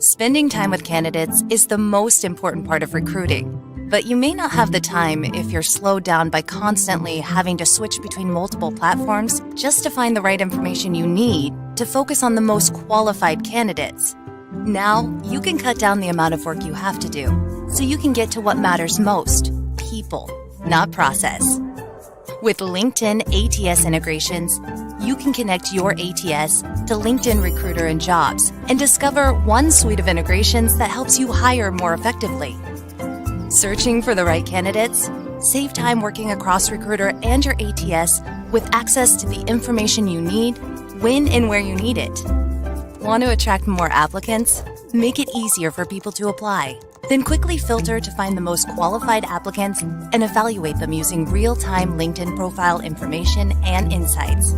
Spending time with candidates is the most important part of recruiting, but you may not have the time if you're slowed down by constantly having to switch between multiple platforms just to find the right information you need to focus on the most qualified candidates. Now, you can cut down the amount of work you have to do, so you can get to what matters most: people, not process. With LinkedIn ATS integrations, you can connect your ATS to LinkedIn Recruiter and Jobs and discover one suite of integrations that helps you hire more effectively. Searching for the right candidates? Save time working across Recruiter and your ATS with access to the information you need, when and where you need it. Want to attract more applicants? Make it easier for people to apply. Then quickly filter to find the most qualified applicants and evaluate them using real-time LinkedIn profile information and insights.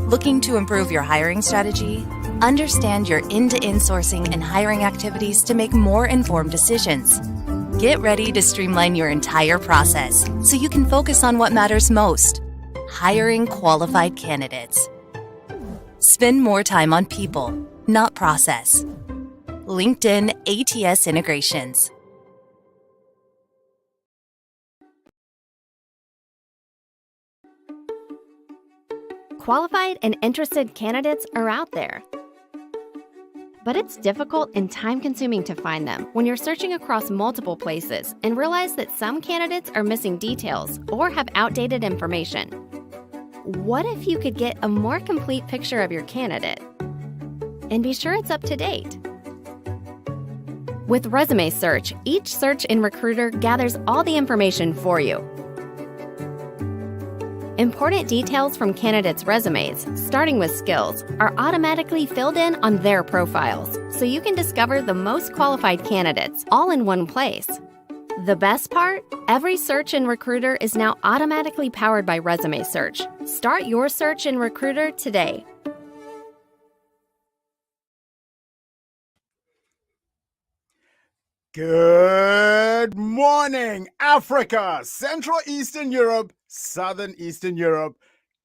Looking to improve your hiring strategy? Understand your end-to-end sourcing and hiring activities to make more informed decisions. Get ready to streamline your entire process so you can focus on what matters most: hiring qualified candidates. Spend more time on people, not process. LinkedIn ATS integrations. Qualified and interested candidates are out there. But it's difficult and time-consuming to find them when you're searching across multiple places and realize that some candidates are missing details or have outdated information. What if you could get a more complete picture of your candidate and be sure it's up to date? With Resume Search, each search in Recruiter gathers all the information for you. Important details from candidates' resumes, starting with skills, are automatically filled in on their profiles, so you can discover the most qualified candidates all in one place. The best part? Every search in Recruiter is now automatically powered by Resume Search. Start your search in Recruiter today. Good morning, Africa, Central Eastern Europe, Southern Eastern Europe.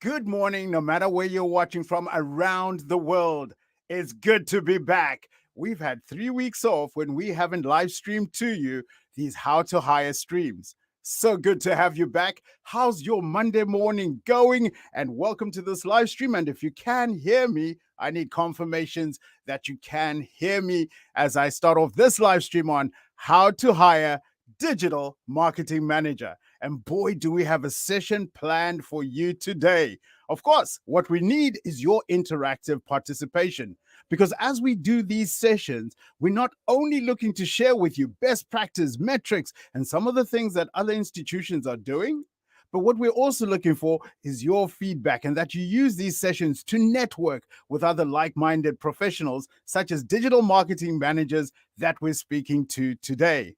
Good morning, no matter where you're watching from around the world. It's good to be back. We've had 3 weeks off when we haven't live streamed to you these How to Hire streams. So good to have you back. How's your Monday morning going? And welcome to this live stream. And if you can hear me, I need confirmations that you can hear me as I start off this live stream on how to hire digital marketing manager. And boy, do we have a session planned for you today. Of course, what we need is your interactive participation. Because as we do these sessions, we're not only looking to share with you best practice, metrics, and some of the things that other institutions are doing, but what we're also looking for is your feedback and that you use these sessions to network with other like-minded professionals, such as digital marketing managers that we're speaking to today.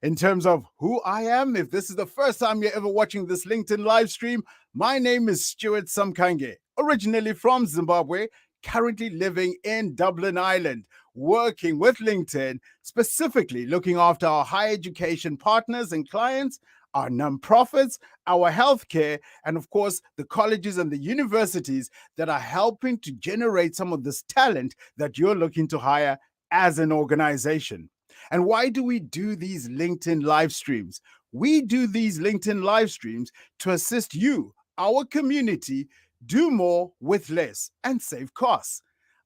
In terms of who I am, if this is the first time you're ever watching this LinkedIn live stream, my name is Stuart Samkange, originally from Zimbabwe, currently living in Dublin, Ireland, working with LinkedIn, specifically looking after our higher education partners and clients, our nonprofits, our healthcare, and of course, the colleges and the universities that are helping to generate some of this talent that you're looking to hire as an organization. And why do we do these LinkedIn live streams? We do these LinkedIn live streams to assist you, our community, do more with less and save costs.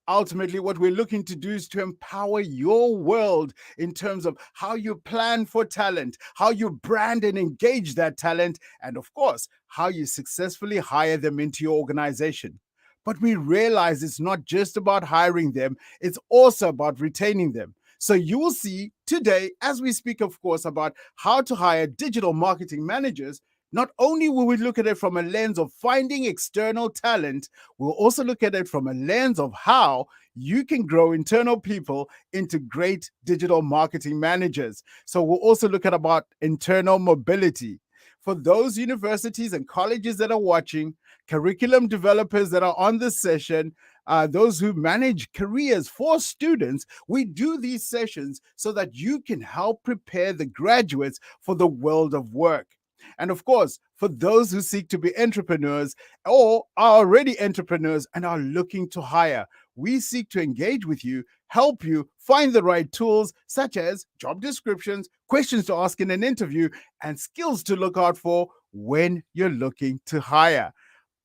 Ultimately, what we're looking to do is to empower your world in terms of how you plan for talent, how you brand and engage that talent, and of course, how you successfully hire them into your organization. But we realize it's not just about hiring them, it's also about retaining them. So you will see today, as we speak, of course, about how to hire digital marketing managers, not only will we look at it from a lens of finding external talent, we'll also look at it from a lens of how you can grow internal people into great digital marketing managers. So we'll also look at about internal mobility. For those universities and colleges that are watching, curriculum developers that are on this session, those who manage careers for students, we do these sessions so that you can help prepare the graduates for the world of work. And of course, for those who seek to be entrepreneurs or are already entrepreneurs and are looking to hire, we seek to engage with you, help you find the right tools such as job descriptions, questions to ask in an interview, and skills to look out for when you're looking to hire.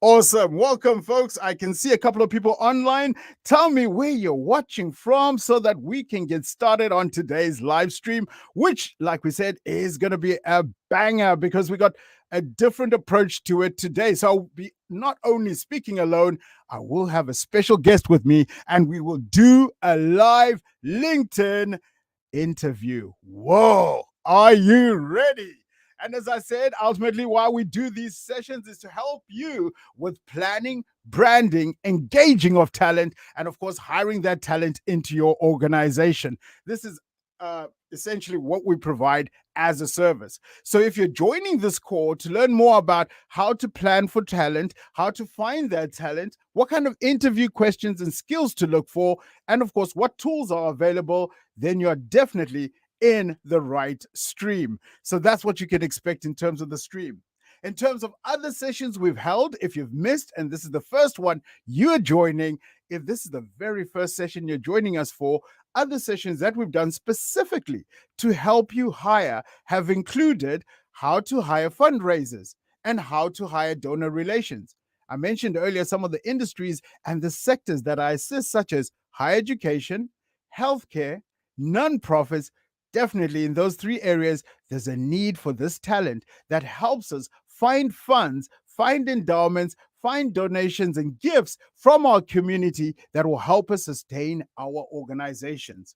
Awesome. Welcome, folks. I can see a couple of people online. Tell me where you're watching from so that we can get started on today's live stream, which, like we said, is going to be a banger because we got a different approach to it today. So I'll be not only speaking alone, I will have a special guest with me and we will do a live LinkedIn interview. Whoa, are you ready? And as I said, ultimately, why we do these sessions is to help you with planning, branding, engaging of talent, and of course, hiring that talent into your organization. This is essentially what we provide as a service. So if you're joining this call to learn more about how to plan for talent, how to find that talent, what kind of interview questions and skills to look for, and of course, what tools are available, then you're definitely in the right stream. So that's what you can expect in terms of the stream. In terms of other sessions we've held, if you've missed, and this is the first one you're joining, if this is the very first session you're joining us for, other sessions that we've done specifically to help you hire have included how to hire fundraisers and how to hire donor relations. I mentioned earlier some of the industries and the sectors that I assist, such as higher education, healthcare, nonprofits. Definitely in those three areas, there's a need for this talent that helps us find funds, find endowments, find donations and gifts from our community that will help us sustain our organizations.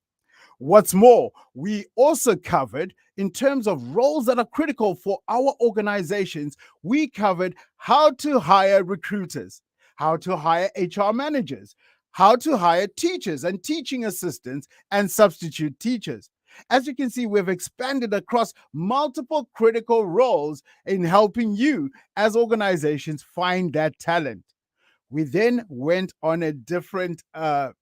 What's more, we also covered, in terms of roles that are critical for our organizations, we covered how to hire recruiters, how to hire HR managers, how to hire teachers and teaching assistants and substitute teachers. As you can see, we've expanded across multiple critical roles in helping you as organizations find that talent. We then went on a different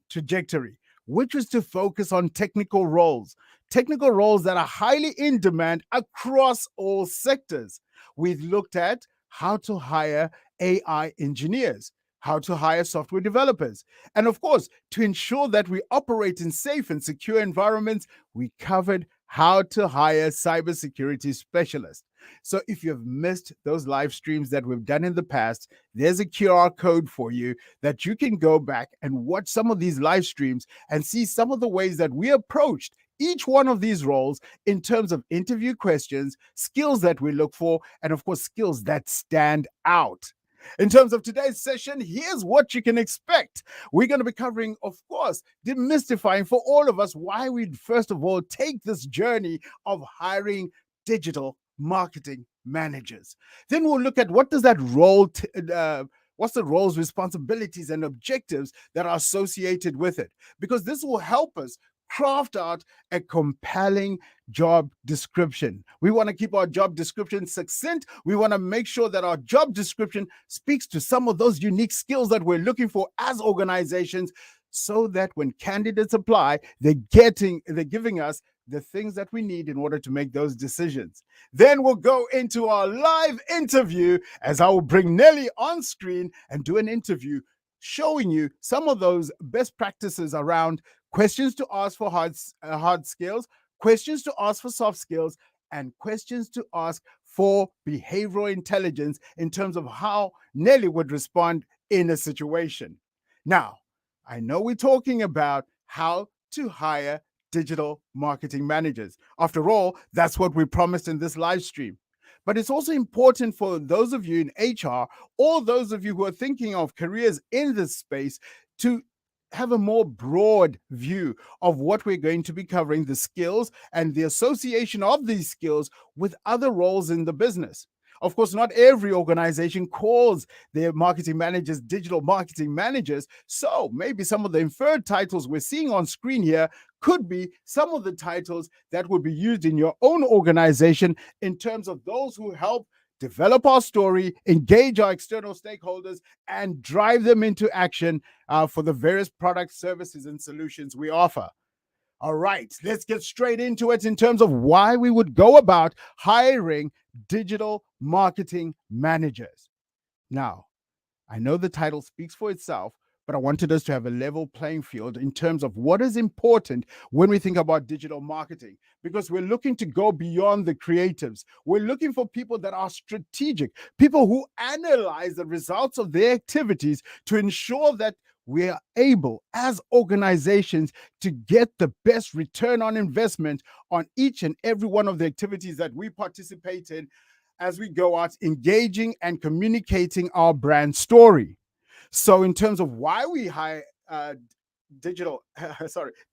trajectory, which was to focus on technical roles that are highly in demand across all sectors. We looked at how to hire AI engineers, how to hire software developers. And of course, to ensure that we operate in safe and secure environments, we covered how to hire cybersecurity specialists. So if you've missed those live streams that we've done in the past, there's a QR code for you that you can go back and watch some of these live streams and see some of the ways that we approached each one of these roles in terms of interview questions, skills that we look for, and of course, skills that stand out. In terms of today's session, here's what you can expect. We're going to be covering, of course, demystifying for all of us why we'd first of all take this journey of hiring digital marketing managers. Then we'll look at what does that role, what's the roles, responsibilities, and objectives that are associated with it, because this will help us craft out a compelling job description. We want to keep our job description succinct. We want to make sure that our job description speaks to some of those unique skills that we're looking for as organizations, so that when candidates apply, they're giving us the things that we need in order to make those decisions. Then we'll go into our live interview, as I will bring Nelly on screen and do an interview showing you some of those best practices around questions to ask for hard skills, questions to ask for soft skills, and questions to ask for behavioral intelligence in terms of how Nelly would respond in a situation. Now, I know we're talking about how to hire digital marketing managers. After all, that's what we promised in this live stream. But it's also important for those of you in HR, or those of you who are thinking of careers in this space, to have a more broad view of what we're going to be covering, the skills and the association of these skills with other roles in the business. Of course, not every organization calls their marketing managers digital marketing managers. So maybe some of the inferred titles we're seeing on screen here could be some of the titles that would be used in your own organization in terms of those who help develop our story, engage our external stakeholders, and drive them into action for the various products, services, and solutions we offer. All right, let's get straight into it in terms of why we would go about hiring digital marketing managers. Now, I know the title speaks for itself, but I wanted us to have a level playing field in terms of what is important when we think about digital marketing, because we're looking to go beyond the creatives. We're looking for people that are strategic, people who analyze the results of their activities to ensure that we are able, as organizations, to get the best return on investment on each and every one of the activities that we participate in as we go out engaging and communicating our brand story. So, in terms of why we hire digital,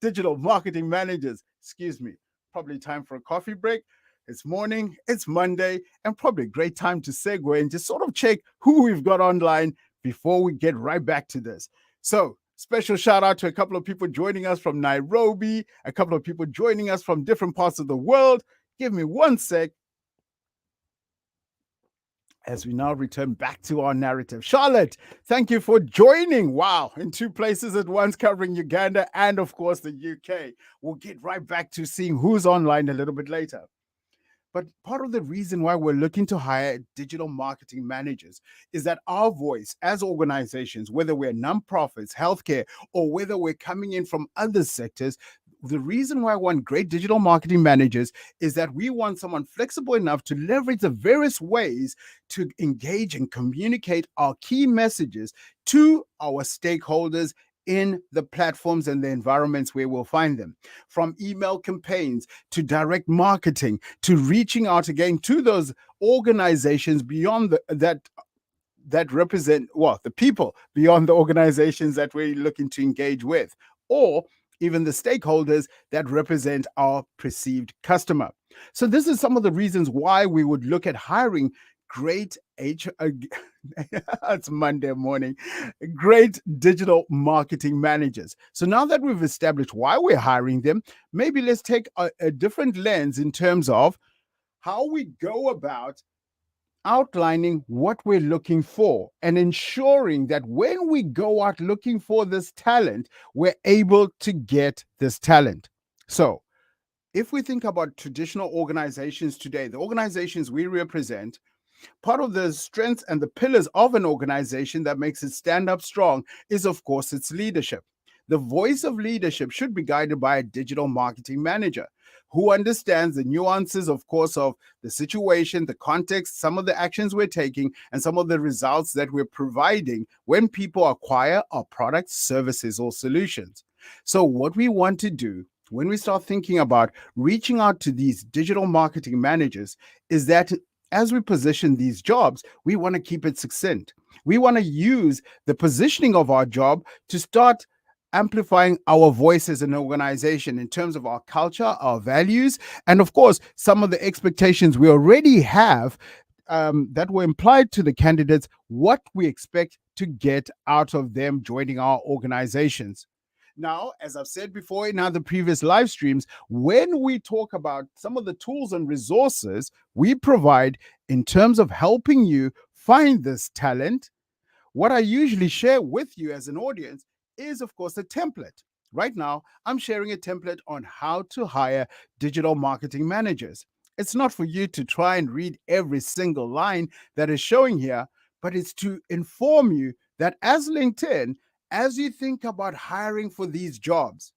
digital marketing managers, excuse me, probably time for a coffee break. It's morning, it's Monday, and probably a great time to segue and just sort of check who we've got online before we get right back to this. So, special shout out to a couple of people joining us from Nairobi, a couple of people joining us from different parts of the world. Give me one sec as we now return back to our narrative. Charlotte, thank you for joining. Wow, in two places at once, covering Uganda and, of course, the UK. We'll get right back to seeing who's online a little bit later. But part of the reason why we're looking to hire digital marketing managers is that our voice as organizations, whether we're nonprofits, healthcare, or whether we're coming in from other sectors, the reason why I want great digital marketing managers is that we want someone flexible enough to leverage the various ways to engage and communicate our key messages to our stakeholders in the platforms and the environments where we'll find them. From email campaigns to direct marketing to reaching out again to those organizations beyond that represent, well, the people beyond the organizations that we're looking to engage with, or even the stakeholders that represent our perceived customer. So this is some of the reasons why we would look at hiring great it's Monday morning, great digital marketing managers. So now that we've established why we're hiring them, maybe let's take a different lens in terms of how we go about outlining what we're looking for and ensuring that when we go out looking for this talent, we're able to get this talent. So if we think about traditional organizations today, the organizations we represent, part of the strengths and the pillars of an organization that makes it stand up strong is, of course, its leadership. The voice of leadership should be guided by a digital marketing manager who understands the nuances, of course, of the situation, the context, some of the actions we're taking, and some of the results that we're providing when people acquire our products, services, or solutions. So what we want to do when we start thinking about reaching out to these digital marketing managers is that as we position these jobs, we want to keep it succinct. We want to use the positioning of our job to start amplifying our voice as an organization in terms of our culture, our values, and of course, some of the expectations we already have that were implied to the candidates, what we expect to get out of them joining our organizations. Now, as I've said before in other previous live streams, when we talk about some of the tools and resources we provide in terms of helping you find this talent, what I usually share with you as an audience is, of course, a template. Right now, I'm sharing a template on how to hire digital marketing managers. It's not for you to try and read every single line that is showing here, but it's to inform you that as LinkedIn, as you think about hiring for these jobs,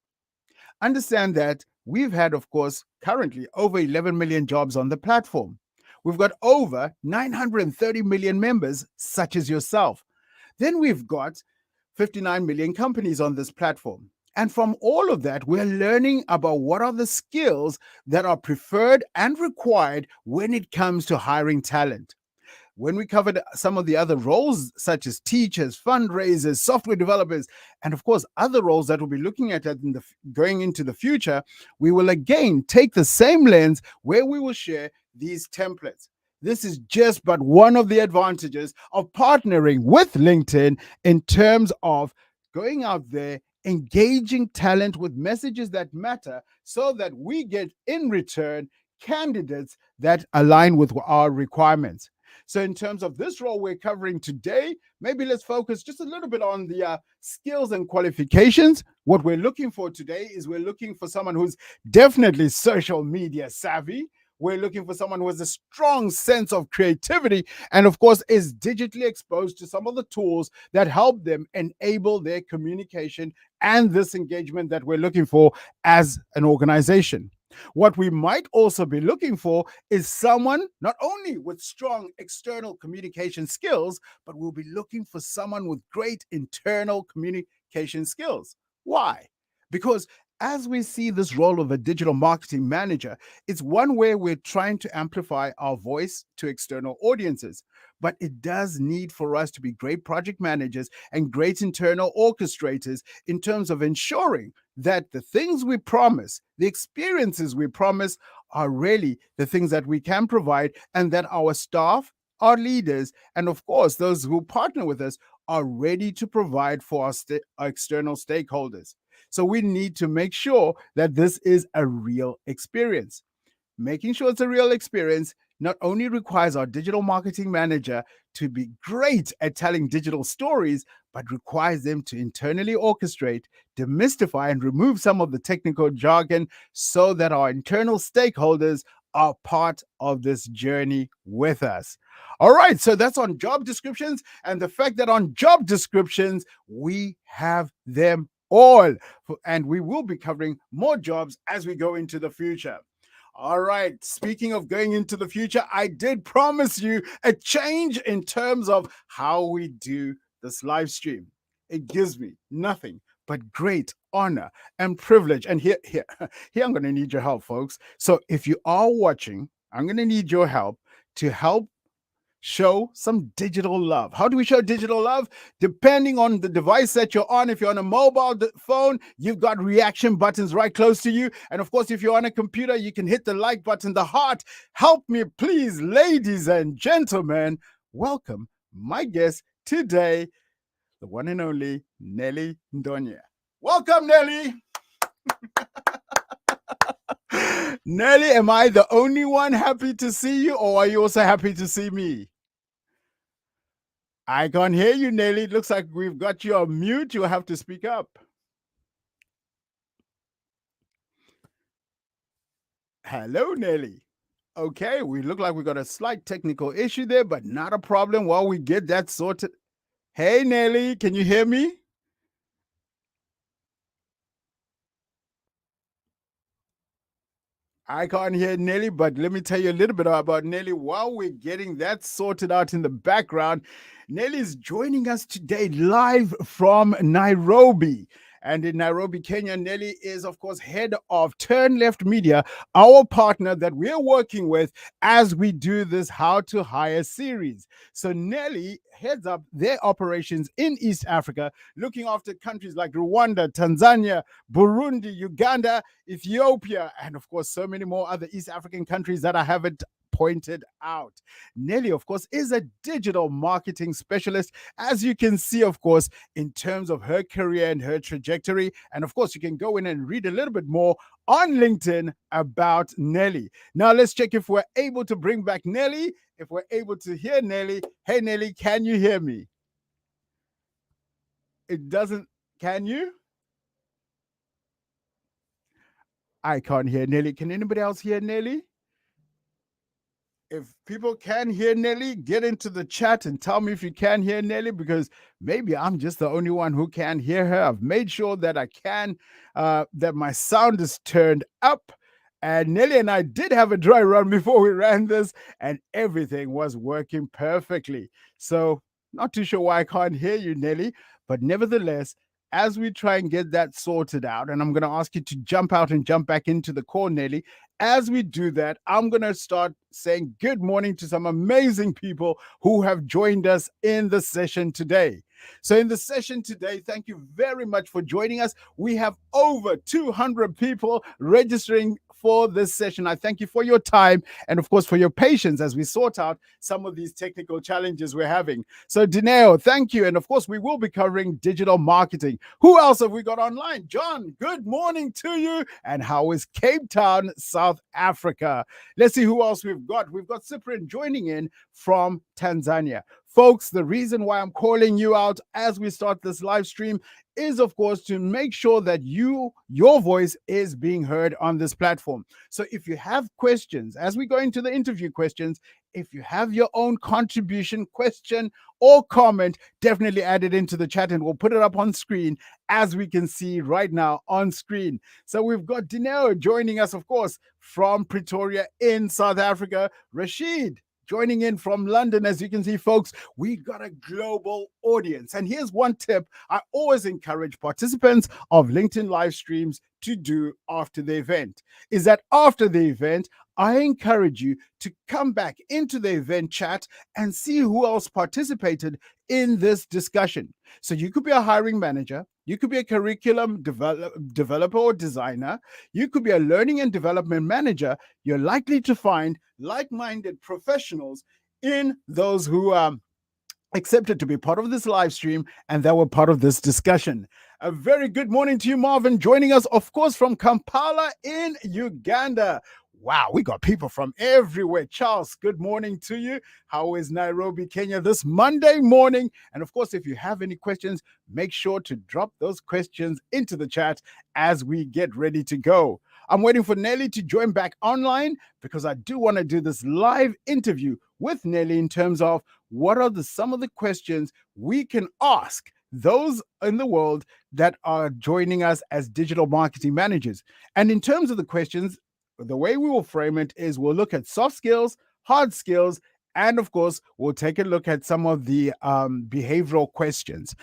understand that we've had, of course, currently over 11 million jobs on the platform. We've got over 930 million members, such as yourself. Then we've got 59 million companies on this platform. And from all of that, we're learning about what are the skills that are preferred and required when it comes to hiring talent. When we covered some of the other roles, such as teachers, fundraisers, software developers, and of course, other roles that we'll be looking at going into the future, we will again take the same lens where we will share these templates. This is just but one of the advantages of partnering with LinkedIn in terms of going out there, engaging talent with messages that matter so that we get in return candidates that align with our requirements. So in terms of this role we're covering today, maybe let's focus just a little bit on the skills and qualifications. What we're looking for today is we're looking for someone who's definitely social media savvy. We're looking for someone who has a strong sense of creativity and, of course, is digitally exposed to some of the tools that help them enable their communication and this engagement that we're looking for as an organization. What we might also be looking for is someone not only with strong external communication skills, but we'll be looking for someone with great internal communication skills. Why? Because as we see this role of a digital marketing manager, it's one way we're trying to amplify our voice to external audiences. But it does need for us to be great project managers and great internal orchestrators in terms of ensuring that the things we promise, the experiences we promise, are really the things that we can provide, and that our staff, our leaders, and of course, those who partner with us are ready to provide for our external stakeholders. So we need to make sure that this is a real experience. Making sure it's a real experience not only requires our digital marketing manager to be great at telling digital stories, but requires them to internally orchestrate, demystify, and remove some of the technical jargon so that our internal stakeholders are part of this journey with us. All right, so that's on job descriptions, and the fact that on job descriptions, we have them all. And we will be covering more jobs as we go into the future. All right, speaking of going into the future, I did promise you a change in terms of how we do this live stream. It gives me nothing but great honor and privilege. And here I'm going to need your help, folks. So if you are watching, I'm going to need your help to help show some digital love. How do we show digital love? Depending on the device that you're on. If you're on a mobile phone, you've got reaction buttons right close to you. And of course, if you're on a computer, you can hit the like button, the heart. Help me, please, ladies and gentlemen. Welcome my guest today, the one and only Nelly Ndonya. Welcome, Nelly. Nelly, am I the only one happy to see you, or are you also happy to see me? I can't hear you, Nelly. It looks like we've got you on mute. You'll have to speak up. Hello, Nelly. Okay, we look like we got a slight technical issue there, but not a problem while we get that sorted. Hey, Nelly, can you hear me? I can't hear Nelly, but let me tell you a little bit about Nelly while we're getting that sorted out in the background. Nelly is joining us today live from Nairobi. And in Nairobi, Kenya, Nelly is, of course, head of Turn Left Media, our partner that we're working with as we do this How to Hire series. So Nelly heads up their operations in East Africa, looking after countries like Rwanda, Tanzania, Burundi, Uganda, Ethiopia, and of course, so many more other East African countries that I haven't pointed out. Nelly, of course, is a digital marketing specialist, as you can see, of course, in terms of her career and her trajectory. And of course, you can go in and read a little bit more on LinkedIn about Nelly. Now, let's check if we're able to bring back Nelly, if we're able to hear Nelly. Hey, Nelly, can you hear me? It doesn't. Can you? I can't hear Nelly. Can anybody else hear Nelly? If people can hear Nelly, get into the chat and tell me if you can hear Nelly, because maybe I'm just the only one who can hear her. I've made sure that I can, that my sound is turned up. And Nelly and I did have a dry run before we ran this, and everything was working perfectly. So not too sure why I can't hear you, Nelly, but nevertheless, as we try and get that sorted out, and I'm going to ask you to jump out and jump back into the call, Nelly. As we do that, I'm going to start saying good morning to some amazing people who have joined us in the session today. So in the session today, thank you very much for joining us. We have over 200 people registering for this session. I thank you for your time and, of course, for your patience as we sort out some of these technical challenges we're having. So, Dineo, thank you. And, of course, we will be covering digital marketing. Who else have we got online? John, good morning to you. And how is Cape Town, South Africa? Let's see who else we've got. We've got Cyprian joining in from Tanzania. Folks, the reason why I'm calling you out as we start this live stream is, of course, to make sure that your voice is being heard on this platform. So if you have questions, as we go into the interview questions, if you have your own contribution, question, or comment, definitely add it into the chat and we'll put it up on screen as we can see right now on screen. So we've got Dineo joining us, of course, from Pretoria in South Africa. Rashid joining in from London. As you can see, folks, we got a global audience. And here's one tip I always encourage participants of LinkedIn live streams to do after the event, is that after the event, I encourage you to come back into the event chat and see who else participated in this discussion. So you could be a hiring manager, you could be a curriculum developer or designer, you could be a learning and development manager. You're likely to find like-minded professionals in those who accepted to be part of this live stream and that were part of this discussion. A very good morning to you, Marvin, joining us, of course, from Kampala in Uganda. Wow, we got people from everywhere. Charles, good morning to you. How is Nairobi, Kenya this Monday morning? And of course, if you have any questions, make sure to drop those questions into the chat as we get ready to go. I'm waiting for Nelly to join back online because I do want to do this live interview with Nelly in terms of what are some of the questions we can ask those in the world that are joining us as digital marketing managers. And in terms of the questions, the way we will frame it is we'll look at soft skills, hard skills, and of course, we'll take a look at some of the behavioral questions.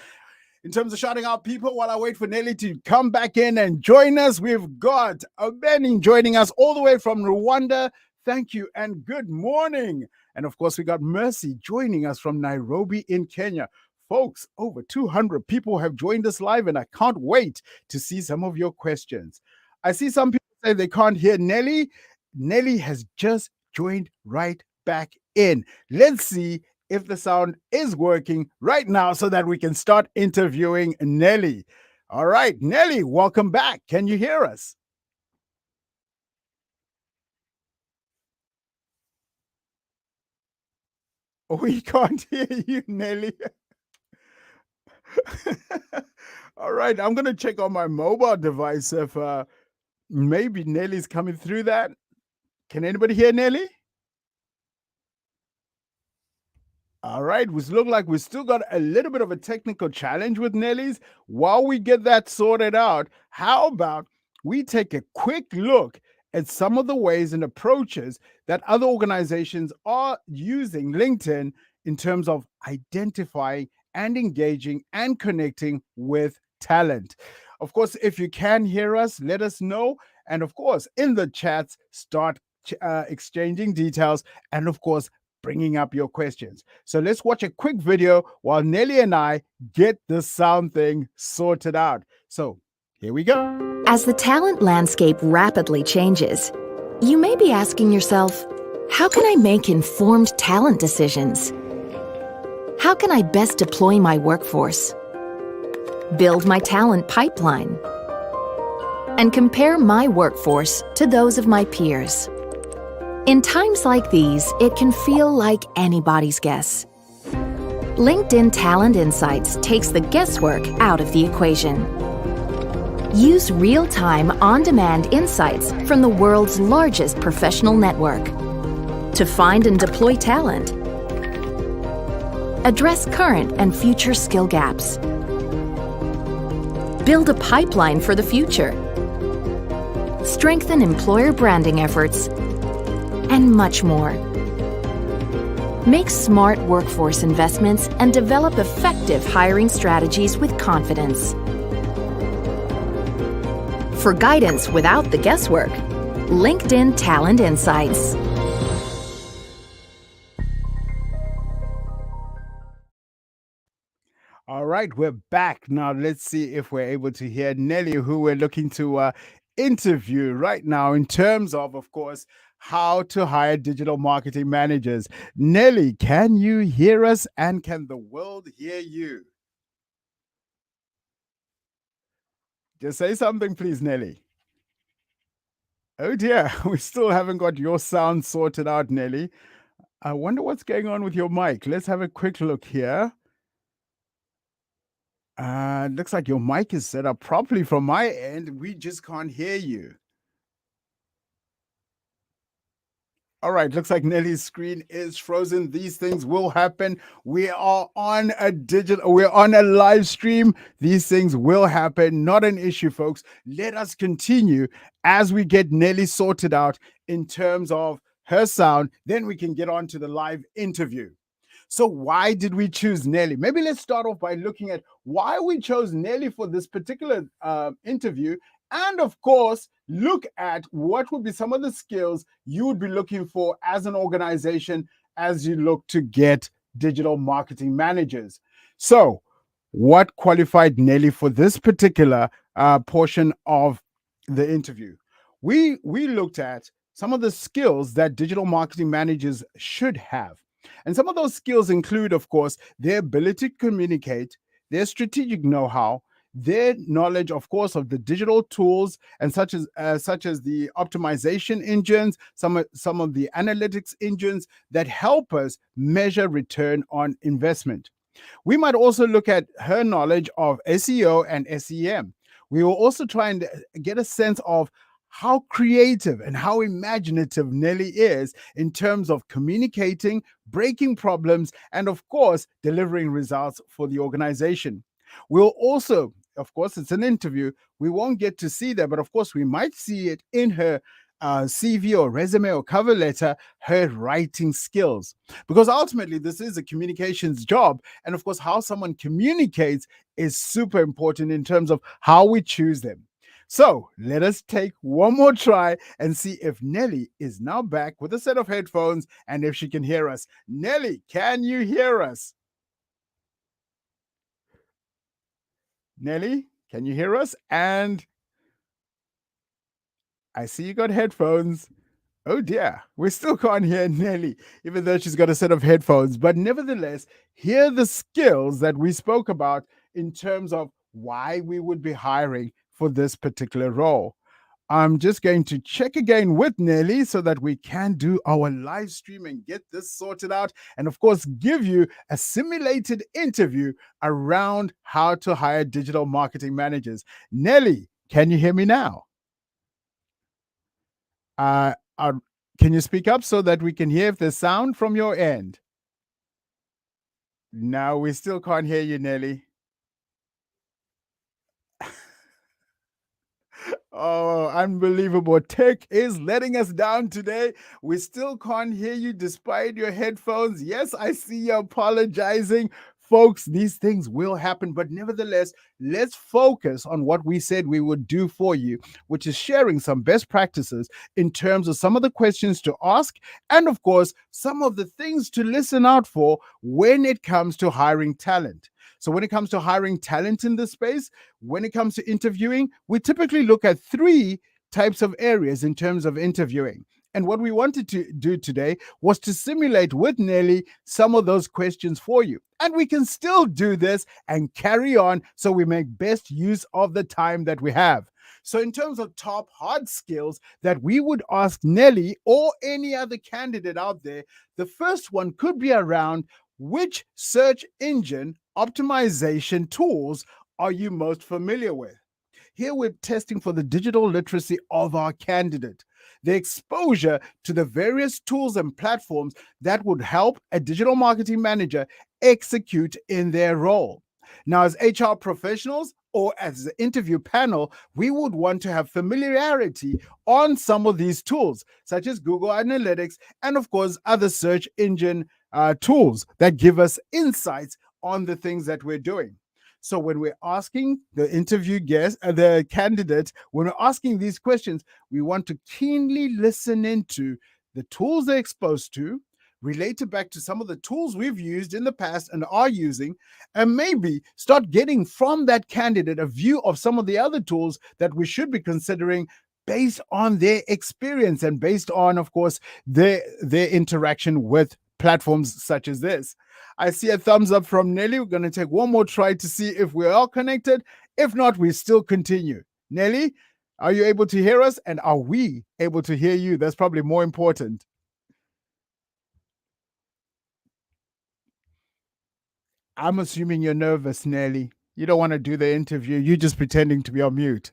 In terms of shouting out people, while I wait for Nelly to come back in and join us, we've got Benny joining us all the way from Rwanda. Thank you and good morning. And of course, we got Mercy joining us from Nairobi in Kenya. Folks, over 200 people have joined us live, and I can't wait to see some of your questions. I see some people say they can't hear Nelly. Nelly has just joined right back in. Let's see if the sound is working right now so that we can start interviewing Nelly. All right, Nelly, welcome back. Can you hear us? We can't hear you, Nelly. All right, I'm going to check on my mobile device if maybe Nelly's coming through that. Can anybody hear Nelly? All right, we look like we still got a little bit of a technical challenge with Nelly's. While we get that sorted out, how about we take a quick look at some of the ways and approaches that other organizations are using LinkedIn in terms of identifying and engaging and connecting with talent. Of course, if you can hear us, let us know. And of course, in the chats, start exchanging details and, of course, bringing up your questions. So let's watch a quick video while Nelly and I get the sound thing sorted out. So here we go. As the talent landscape rapidly changes, you may be asking yourself, how can I make informed talent decisions? How can I best deploy my workforce? Build my talent pipeline? And compare my workforce to those of my peers? In times like these, it can feel like anybody's guess. LinkedIn Talent Insights takes the guesswork out of the equation. Use real-time, on-demand insights from the world's largest professional network to find and deploy talent, address current and future skill gaps, build a pipeline for the future, strengthen employer branding efforts, and much more. Make smart workforce investments and develop effective hiring strategies with confidence. For guidance without the guesswork, LinkedIn Talent Insights. All right, we're back. Now let's see if we're able to hear Nelly, who we're looking to interview right now in terms of course, how to hire digital marketing managers. Nelly, can you hear us and can the world hear you? Just say something, please, Nelly. Oh dear, we still haven't got your sound sorted out, Nelly. I wonder what's going on with your mic. Let's have a quick look here. Looks like your mic is set up properly from my end. We just can't hear you. All right, looks like Nelly's screen is frozen. These things will happen. We're on a live stream. These things will happen. Not an issue, folks. Let us continue as we get Nelly sorted out in terms of her sound. Then we can get on to the live interview. So why did we choose Nelly? Maybe let's start off by looking at why we chose Nelly for this particular interview. And of course, look at what would be some of the skills you would be looking for as an organization as you look to get digital marketing managers. So what qualified Nelly for this particular portion of the interview? We looked at some of the skills that digital marketing managers should have. And some of those skills include, of course, their ability to communicate, their strategic know-how, their knowledge, of course, of the digital tools and such as the optimization engines, some of the analytics engines that help us measure return on investment. We might also look at her knowledge of SEO and SEM. We will also try and get a sense of how creative and how imaginative Nelly is in terms of communicating, breaking problems, and of course, delivering results for the organization. We'll also, of course, it's an interview. We won't get to see that, but of course, we might see it in her CV or resume or cover letter, her writing skills. Because ultimately, this is a communications job. And of course, how someone communicates is super important in terms of how we choose them. So let us take one more try and see if Nelly is now back with a set of headphones and if she can hear us. Nelly, can you hear us? Nelly, can you hear us? And I see you got headphones. Oh dear, we still can't hear Nelly, even though she's got a set of headphones. But nevertheless, here are the skills that we spoke about in terms of why we would be hiring for this particular role. I'm just going to check again with Nelly so that we can do our live stream and get this sorted out. And of course, give you a simulated interview around how to hire digital marketing managers. Nelly, can you hear me now? Can you speak up so that we can hear if there's sound from your end? No, we still can't hear you, Nelly. Oh, unbelievable. Tech is letting us down today. We still can't hear you despite your headphones. Yes, I see you apologizing. Folks, these things will happen, but nevertheless, let's focus on what we said we would do for you, which is sharing some best practices in terms of some of the questions to ask and, of course, some of the things to listen out for when it comes to hiring talent. So when it comes to hiring talent in this space, when it comes to interviewing, we typically look at 3 types of areas in terms of interviewing. And what we wanted to do today was to simulate with Nelly some of those questions for you. And we can still do this and carry on so we make best use of the time that we have. So in terms of top hard skills that we would ask Nelly or any other candidate out there, the first one could be around which search engine optimization tools are you most familiar with? Here we're testing for the digital literacy of our candidate, the exposure to the various tools and platforms that would help a digital marketing manager execute in their role. Now, as HR professionals or as the interview panel, we would want to have familiarity on some of these tools, such as Google Analytics and, of course, other search engine tools that give us insights on the things that we're doing. So when we're asking the interview guest, the candidate, when we're asking these questions, we want to keenly listen into the tools they're exposed to, relate it back to some of the tools we've used in the past and are using, and maybe start getting from that candidate a view of some of the other tools that we should be considering based on their experience and based on, of course, their interaction with platforms such as this. I see a thumbs up from Nelly. We're going to take one more try to see if we're all connected. If not, we still continue. Nelly, are you able to hear us? And are we able to hear you? That's probably more important. I'm assuming you're nervous, Nelly. You don't want to do the interview. You're just pretending to be on mute.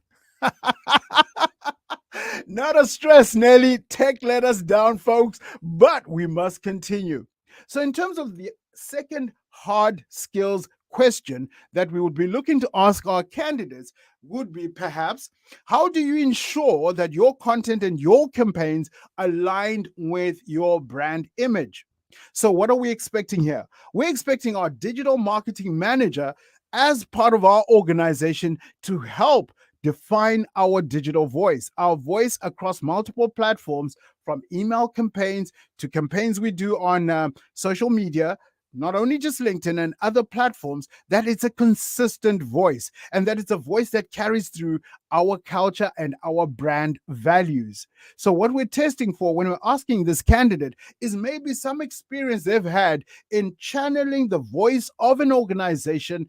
Not a stress, Nelly. Tech let us down, folks, but we must continue. So, in terms of the second hard skills question that we would be looking to ask our candidates, would be perhaps, how do you ensure that your content and your campaigns aligned with your brand image? So, what are we expecting here? We're expecting our digital marketing manager, as part of our organization, to help define our digital voice, our voice across multiple platforms, from email campaigns to campaigns we do on social media, not only just LinkedIn and other platforms, that it's a consistent voice and that it's a voice that carries through our culture and our brand values. So what we're testing for when we're asking this candidate is maybe some experience they've had in channeling the voice of an organization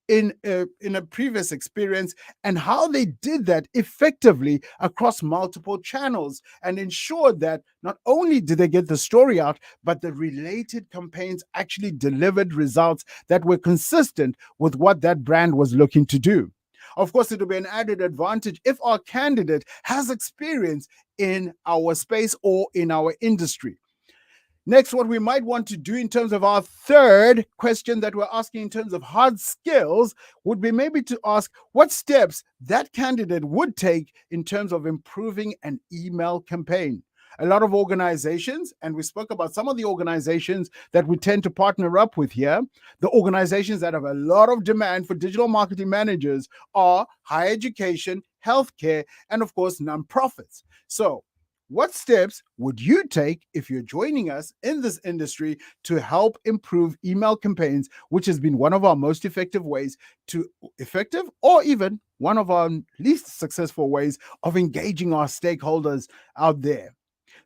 in a previous experience, and how they did that effectively across multiple channels and ensured that not only did they get the story out, but the related campaigns actually delivered results that were consistent with what that brand was looking to do. Of course, it will be an added advantage if our candidate has experience in our space or in our industry. Next, what we might want to do in terms of our third question that we're asking in terms of hard skills would be maybe to ask what steps that candidate would take in terms of improving an email campaign. A lot of organizations, and we spoke about some of the organizations that we tend to partner up with here, the organizations that have a lot of demand for digital marketing managers are higher education, healthcare, and of course, nonprofits. So, what steps would you take if you're joining us in this industry to help improve email campaigns, which has been one of our most effective ways to effective, or even one of our least successful ways of engaging our stakeholders out there?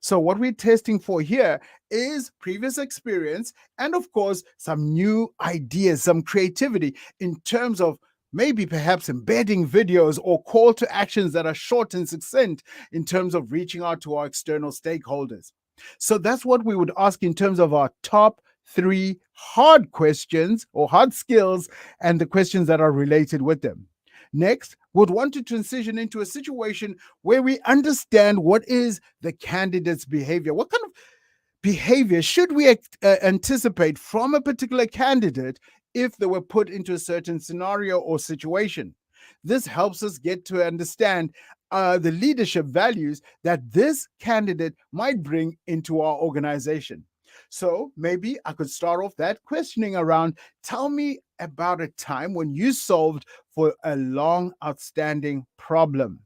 So what we're testing for here is previous experience and, of course, some new ideas, some creativity in terms of maybe perhaps embedding videos or call to actions that are short and succinct in terms of reaching out to our external stakeholders. So that's what we would ask in terms of our top 3 hard questions or hard skills and the questions that are related with them. Next, we'd want to transition into a situation where we understand what is the candidate's behavior. What kind of behavior should we anticipate from a particular candidate if they were put into a certain scenario or situation? This helps us get to understand the leadership values that this candidate might bring into our organization. So maybe I could start off that questioning around, tell me about a time when you solved for a long outstanding problem.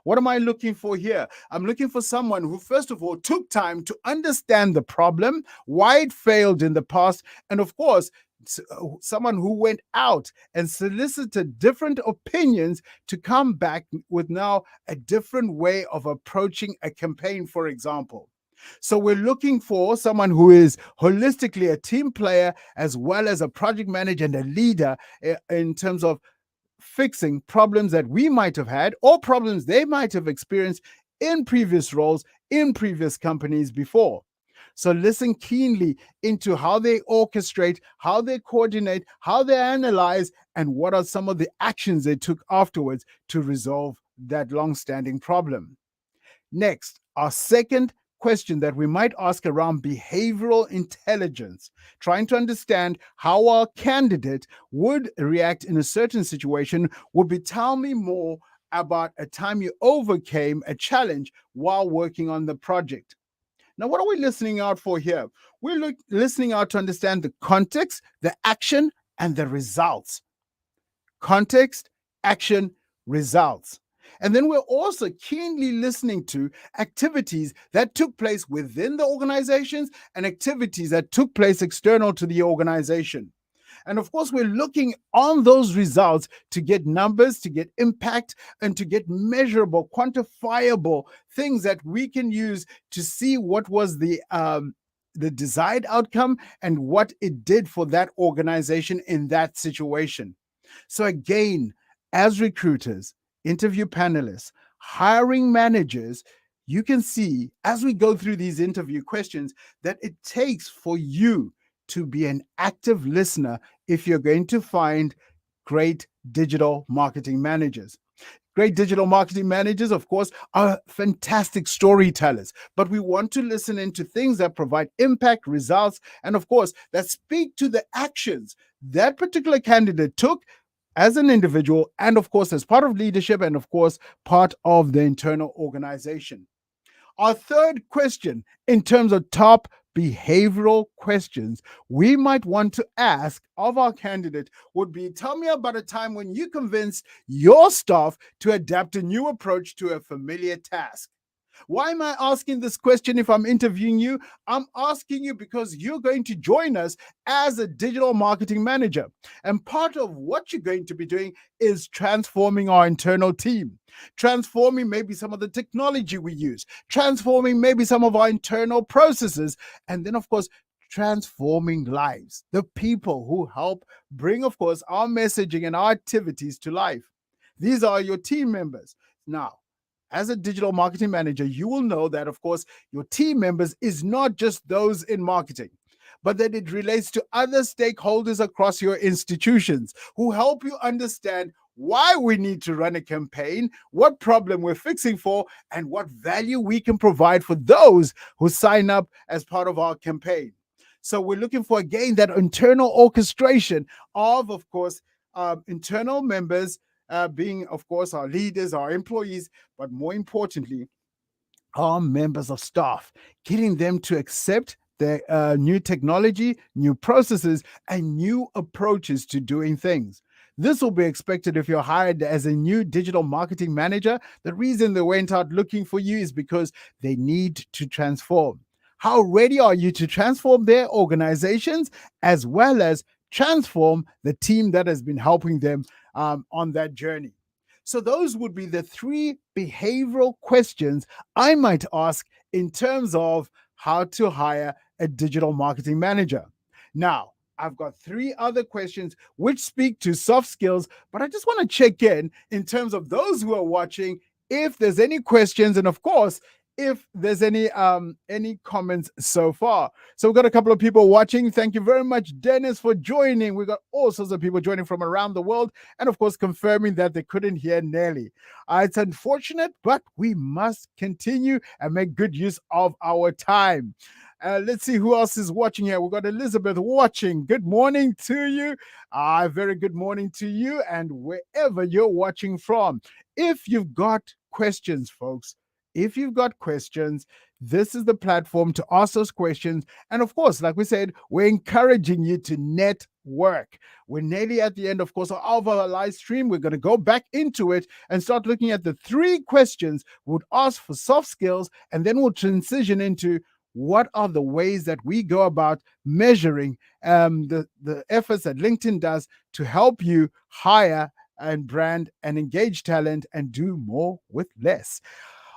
What am I looking for here? I'm looking for someone who, first of all, took time to understand the problem, why it failed in the past, and of course, someone who went out and solicited different opinions to come back with now a different way of approaching a campaign, for example. So we're looking for someone who is holistically a team player as well as a project manager and a leader in terms of fixing problems that we might have had or problems they might have experienced in previous roles, in previous companies before. So listen keenly into how they orchestrate, how they coordinate, how they analyze, and what are some of the actions they took afterwards to resolve that long-standing problem. Next, our second question that we might ask around behavioral intelligence, trying to understand how our candidate would react in a certain situation, would be, tell me more about a time you overcame a challenge while working on the project. Now, what are we listening out for here? We're listening out to understand the context, the action, and the results. Context, action, results. And then we're also keenly listening to activities that took place within the organizations and activities that took place external to the organization. And of course, we're looking on those results to get numbers, to get impact, and to get measurable, quantifiable things that we can use to see what was the desired outcome and what it did for that organization in that situation. So again, as recruiters, interview panelists, hiring managers, you can see as we go through these interview questions that it takes for you to be an active listener if you're going to find great digital marketing managers. Great digital marketing managers, of course, are fantastic storytellers, but we want to listen into things that provide impact, results, and of course, that speak to the actions that particular candidate took as an individual, and of course, as part of leadership, and of course, part of the internal organization. Our third question, in terms of top behavioral questions we might want to ask of our candidate, would be: tell me about a time when you convinced your staff to adapt a new approach to a familiar task. Why am I asking this question if I'm interviewing you? I'm asking you because you're going to join us as a digital marketing manager. And part of what you're going to be doing is transforming our internal team, transforming maybe some of the technology we use, transforming maybe some of our internal processes, and then, of course, transforming lives, the people who help bring, of course, our messaging and our activities to life. These are your team members. Now, as a digital marketing manager, you will know that, of course, your team members is not just those in marketing, but that it relates to other stakeholders across your institutions who help you understand why we need to run a campaign, what problem we're fixing for, and what value we can provide for those who sign up as part of our campaign. So we're looking for, again, that internal orchestration of course, internal members, being, of course, our leaders, our employees, but more importantly, our members of staff, getting them to accept the new technology, new processes, and new approaches to doing things. This will be expected if you're hired as a new digital marketing manager. The reason they went out looking for you is because they need to transform. How ready are you to transform their organizations as well as transform the team that has been helping them on that journey? So those would be the three behavioral questions I might ask in terms of how to hire a digital marketing manager. Now, I've got three other questions which speak to soft skills, but I just want to check in terms of those who are watching, if there's any questions, and of course, if there's any comments so far. So we've got a couple of people watching. Thank you very much, Dennis, for joining. We've got all sorts of people joining from around the world, and of course confirming that they couldn't hear Nelly. It's unfortunate, but we must continue and make good use of our time. Let's see who else is watching here. We've got Elizabeth watching. Good morning to you. Very good morning to you, and wherever you're watching from. If you've got questions, folks, if you've got questions, this is the platform to ask those questions. And of course, like we said, we're encouraging you to network. We're nearly at the end, of course, of our live stream. We're going to go back into it and start looking at the three questions we would ask for soft skills, and then we'll transition into what are the ways that we go about measuring the efforts that LinkedIn does to help you hire and brand and engage talent and do more with less.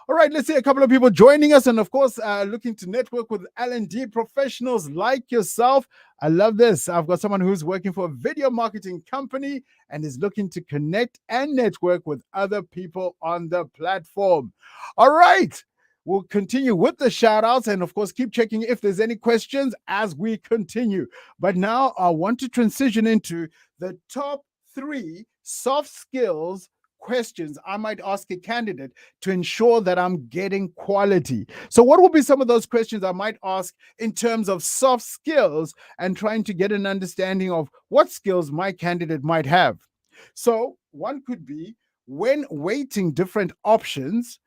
All right, let's see a couple of people joining us, and of course, looking to network with L&D professionals like yourself. I love this. I've got someone who's working for a video marketing company and is looking to connect and network with other people on the platform. All right, we'll continue with the shout outs, and of course, keep checking if there's any questions as we continue. But now I want to transition into the top three soft skills questions I might ask a candidate to ensure that I'm getting quality. So what will be some of those questions I might ask in terms of soft skills and trying to get an understanding of what skills my candidate might have? So one could be, when weighting different options,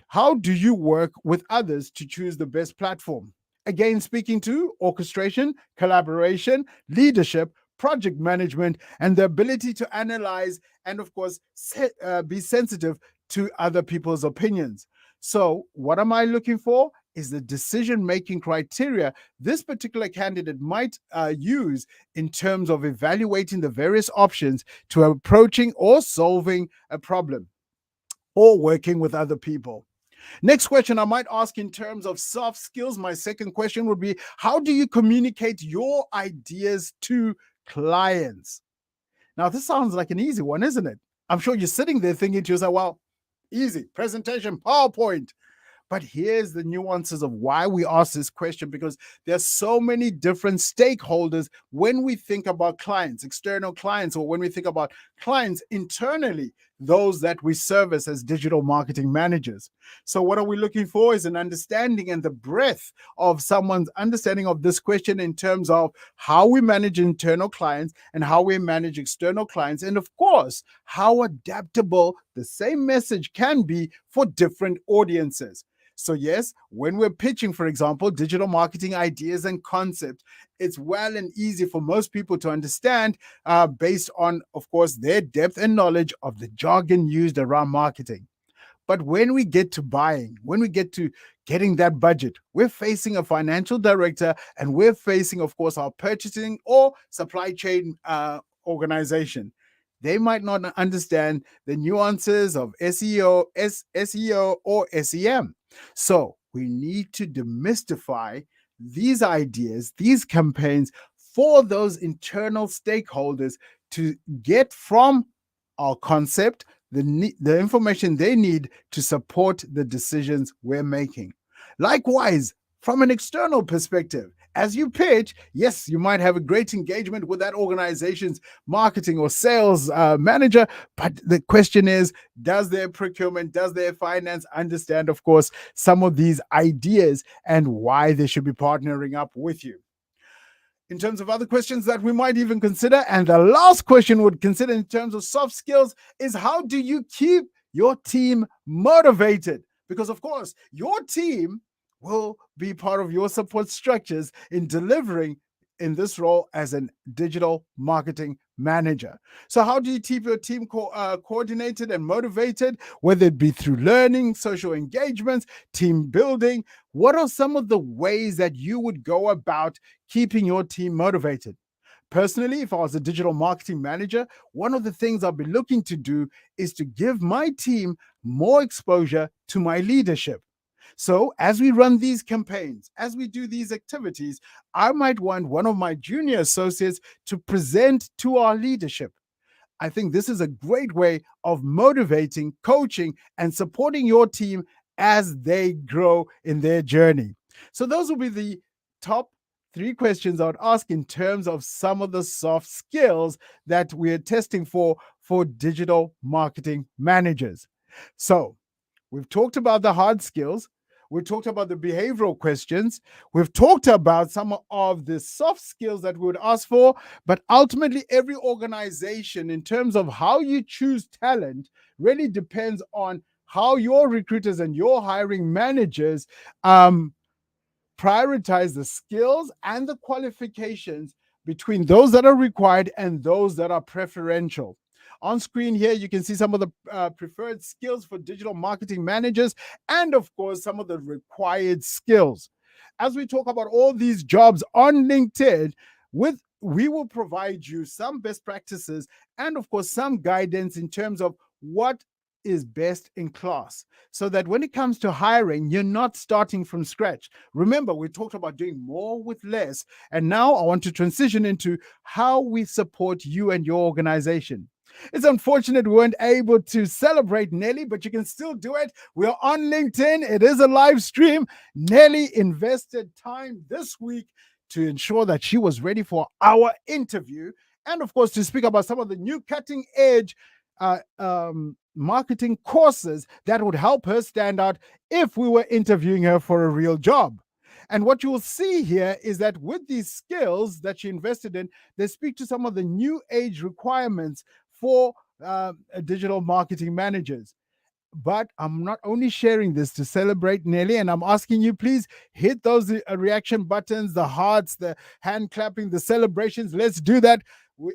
how do you work with others to choose the best platform? Again, speaking to orchestration, collaboration, leadership, project management, and the ability to analyze and, of course, be sensitive to other people's opinions. So what am I looking for? Is the decision-making criteria this particular candidate might use in terms of evaluating the various options to approaching or solving a problem or working with other people. Next question I might ask in terms of soft skills, my second question would be, how do you communicate your ideas to clients? Now, this sounds like an easy one, isn't it? I'm sure you're sitting there thinking to yourself, well, easy, presentation, PowerPoint. But here's the nuances of why we ask this question, because there's so many different stakeholders when we think about clients, external clients, or when we think about clients internally, those that we service as digital marketing managers. So what are we looking for is an understanding and the breadth of someone's understanding of this question in terms of how we manage internal clients and how we manage external clients. And of course, how adaptable the same message can be for different audiences. So yes, when we're pitching, for example, digital marketing ideas and concepts, it's well and easy for most people to understand based on, of course, their depth and knowledge of the jargon used around marketing. But when we get to buying, when we get to getting that budget, we're facing a financial director and we're facing, of course, our purchasing or supply chain organization. They might not understand the nuances of SEO or SEM. So we need to demystify these ideas, these campaigns for those internal stakeholders to get from our concept the information they need to support the decisions we're making. Likewise, from an external perspective, as you pitch, yes, you might have a great engagement with that organization's marketing or sales manager, but the question is, does their procurement, does their finance understand, of course, some of these ideas and why they should be partnering up with you? In terms of other questions that we might even consider, and the last question would consider in terms of soft skills, is how do you keep your team motivated? Because, of course, your team will be part of your support structures in delivering in this role as a digital marketing manager. So how do you keep your team coordinated and motivated, whether it be through learning, social engagements, team building? What are some of the ways that you would go about keeping your team motivated? Personally, if I was a digital marketing manager, one of the things I'll be looking to do is to give my team more exposure to my leadership. So as we run these campaigns, as we do these activities, I might want one of my junior associates to present to our leadership. I think this is a great way of motivating, coaching, and supporting your team as they grow in their journey. So those will be the top 3 questions I would ask in terms of some of the soft skills that we're testing for digital marketing managers. So we've talked about the hard skills. We've talked about the behavioral questions. We've talked about some of the soft skills that we would ask for, but ultimately every organization, in terms of how you choose talent, really depends on how your recruiters and your hiring managers prioritize the skills and the qualifications between those that are required and those that are preferential. On screen here, you can see some of the preferred skills for digital marketing managers and, of course, some of the required skills. As we talk about all these jobs on LinkedIn, we will provide you some best practices and, of course, some guidance in terms of what is best in class, so that when it comes to hiring, you're not starting from scratch. Remember, we talked about doing more with less, and now I want to transition into how we support you and your organization. It's unfortunate we weren't able to celebrate Nelly, but you can still do it. We're on LinkedIn. It is a live stream. Nelly invested time this week to ensure that she was ready for our interview, and of course, to speak about some of the new cutting edge marketing courses that would help her stand out if we were interviewing her for a real job. And what you will see here is that with these skills that she invested in, they speak to some of the new age requirements for digital marketing managers. But I'm not only sharing this to celebrate Nelly, and I'm asking you, please hit those reaction buttons, the hearts, the hand clapping, the celebrations. Let's do that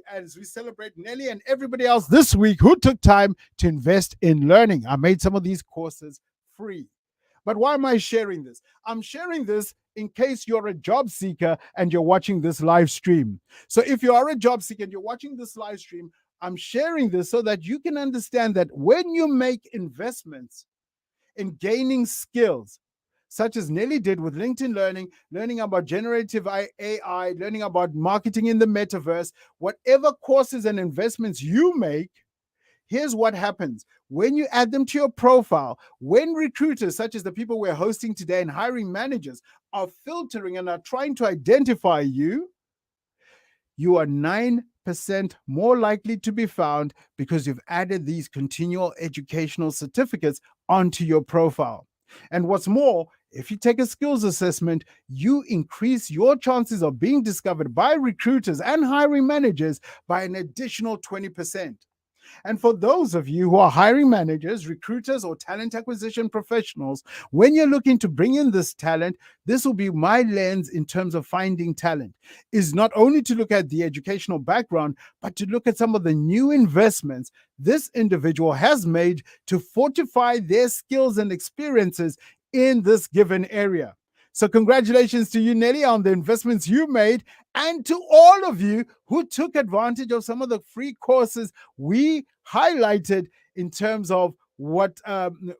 as we celebrate Nelly and everybody else this week who took time to invest in learning. I made some of these courses free. But why am I sharing this? I'm sharing this in case you're a job seeker and you're watching this live stream. So if you are a job seeker and you're watching this live stream, I'm sharing this so that you can understand that when you make investments in gaining skills, such as Nelly did with LinkedIn Learning, learning about generative AI, learning about marketing in the metaverse, whatever courses and investments you make, Here's what happens. When you add them to your profile, when recruiters, such as the people we're hosting today and hiring managers, are filtering and are trying to identify you, you are 9% more likely to be found because you've added these continual educational certificates onto your profile. And what's more, if you take a skills assessment, you increase your chances of being discovered by recruiters and hiring managers by an additional 20%. And for those of you who are hiring managers, recruiters, or talent acquisition professionals, when you're looking to bring in this talent, this will be my lens in terms of finding talent, is not only to look at the educational background, but to look at some of the new investments this individual has made to fortify their skills and experiences in this given area. So congratulations to you, Nelly, on the investments you made, and to all of you who took advantage of some of the free courses we highlighted in terms of what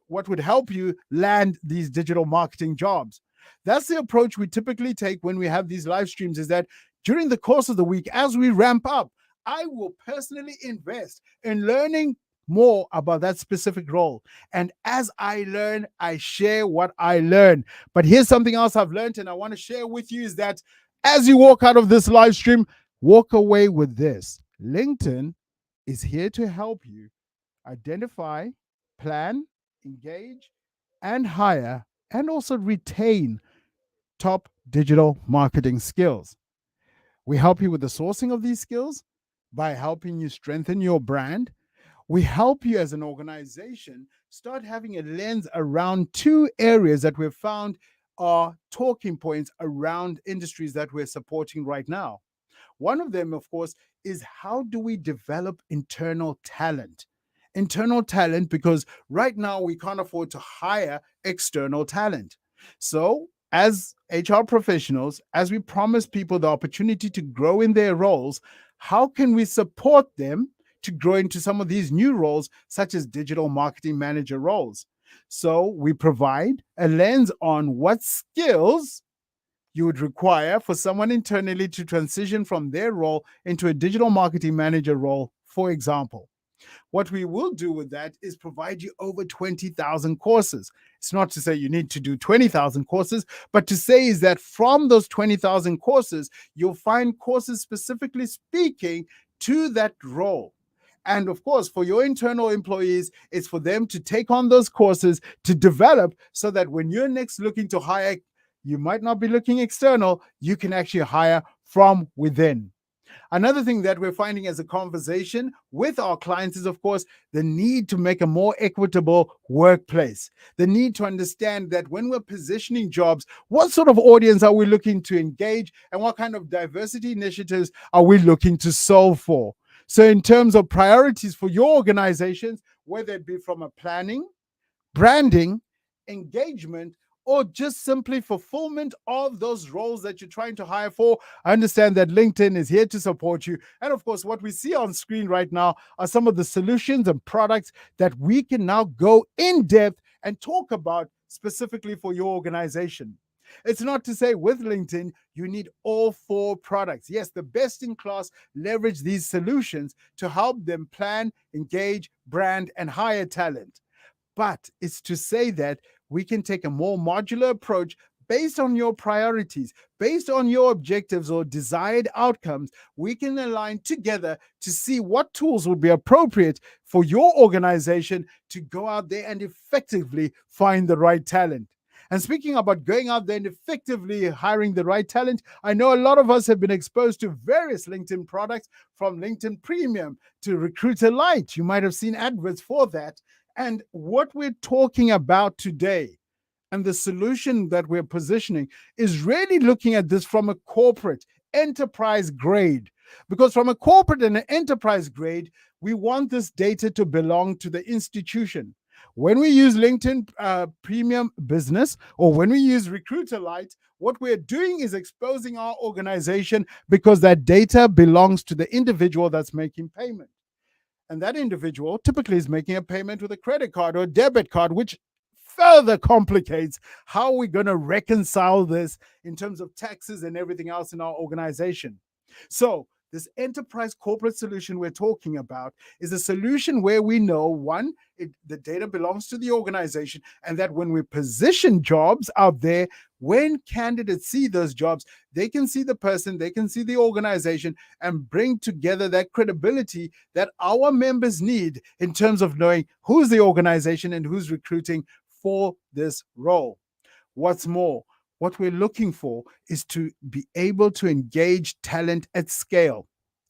would help you land these digital marketing jobs. That's the approach we typically take when we have these live streams, is that during the course of the week, as we ramp up, I will personally invest in learning more about that specific role. And as I learn, I share what I learn. But here's something else I've learned and I want to share with you, is that as you walk out of this live stream, walk away with this. LinkedIn is here to help you identify, plan, engage, and hire, and also retain top digital marketing skills. We help you with the sourcing of these skills by helping you strengthen your brand. We help you as an organization start having a lens around two areas that we've found are talking points around industries that we're supporting right now. One of them, of course, is how do we develop internal talent? Internal talent, because right now we can't afford to hire external talent. So as HR professionals, as we promise people the opportunity to grow in their roles, how can we support them to grow into some of these new roles, such as digital marketing manager roles? So we provide a lens on what skills you would require for someone internally to transition from their role into a digital marketing manager role, for example. What we will do with that is provide you over 20,000 courses. It's not to say you need to do 20,000 courses, but to say is that from those 20,000 courses, you'll find courses specifically speaking to that role. And of course, for your internal employees, it's for them to take on those courses to develop so that when you're next looking to hire, you might not be looking external, you can actually hire from within. Another thing that we're finding as a conversation with our clients is, of course, the need to make a more equitable workplace. The need to understand that when we're positioning jobs, what sort of audience are we looking to engage and what kind of diversity initiatives are we looking to solve for? So in terms of priorities for your organizations, whether it be from a planning, branding, engagement, or just simply fulfillment of those roles that you're trying to hire for, I understand that LinkedIn is here to support you. And of course, what we see on screen right now are some of the solutions and products that we can now go in depth and talk about specifically for your organization. It's not to say with LinkedIn, you need all four products. Yes, the best in class leverage these solutions to help them plan, engage, brand, and hire talent. But it's to say that we can take a more modular approach based on your priorities, based on your objectives or desired outcomes. We can align together to see what tools would be appropriate for your organization to go out there and effectively find the right talent. And speaking about going out there and effectively hiring the right talent, I know a lot of us have been exposed to various LinkedIn products, from LinkedIn Premium to Recruiter Lite. You might have seen adverts for that. And what we're talking about today and the solution that we're positioning is really looking at this from a corporate enterprise grade. Because from a corporate and an enterprise grade, we want this data to belong to the institution. When we use LinkedIn Premium Business, or when we use Recruiter Lite, what we're doing is exposing our organization because that data belongs to the individual that's making payment. And that individual typically is making a payment with a credit card or a debit card, which further complicates how we're going to reconcile this in terms of taxes and everything else in our organization. So This enterprise corporate solution we're talking about is a solution where we know, one, the data belongs to the organization, and that when we position jobs out there, when candidates see those jobs, they can see the person, they can see the organization, and bring together that credibility that our members need in terms of knowing who's the organization and who's recruiting for this role. What's more, what we're looking for is to be able to engage talent at scale.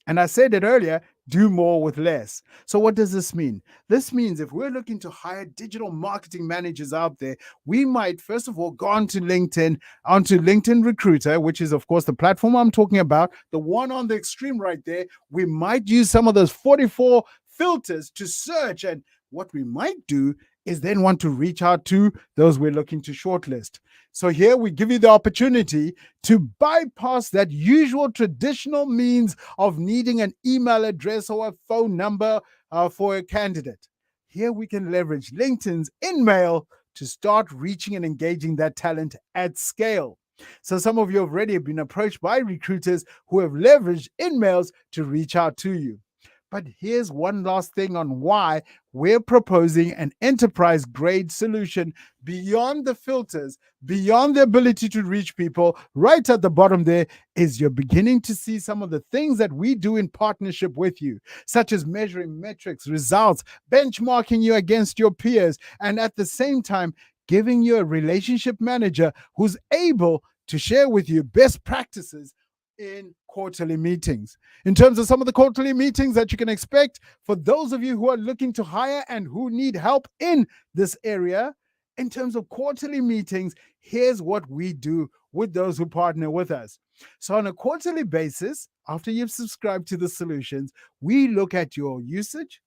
And I said it earlier, do more with less. So what does this mean? This means if we're looking to hire digital marketing managers out there, we might first of all go onto LinkedIn Recruiter, which is of course the platform I'm talking about, the one on the extreme right there. We might use some of those 44 filters to search, and what we might do is then want to reach out to those we're looking to shortlist. So here we give you the opportunity to bypass that usual traditional means of needing an email address or a phone number for a candidate. Here we can leverage LinkedIn's InMail to start reaching and engaging that talent at scale. So some of you have already been approached by recruiters who have leveraged InMails to reach out to you. But here's one last thing on why we're proposing an enterprise-grade solution beyond the filters, beyond the ability to reach people. Right at the bottom there is you're beginning to see some of the things that we do in partnership with you, such as measuring metrics, results, benchmarking you against your peers, and at the same time, giving you a relationship manager who's able to share with you best practices in quarterly meetings. In terms of some of the quarterly meetings that you can expect, for those of you who are looking to hire and who need help in this area, in terms of quarterly meetings, here's what we do with those who partner with us. So on a quarterly basis, after you've subscribed to the solutions, we look at your usage,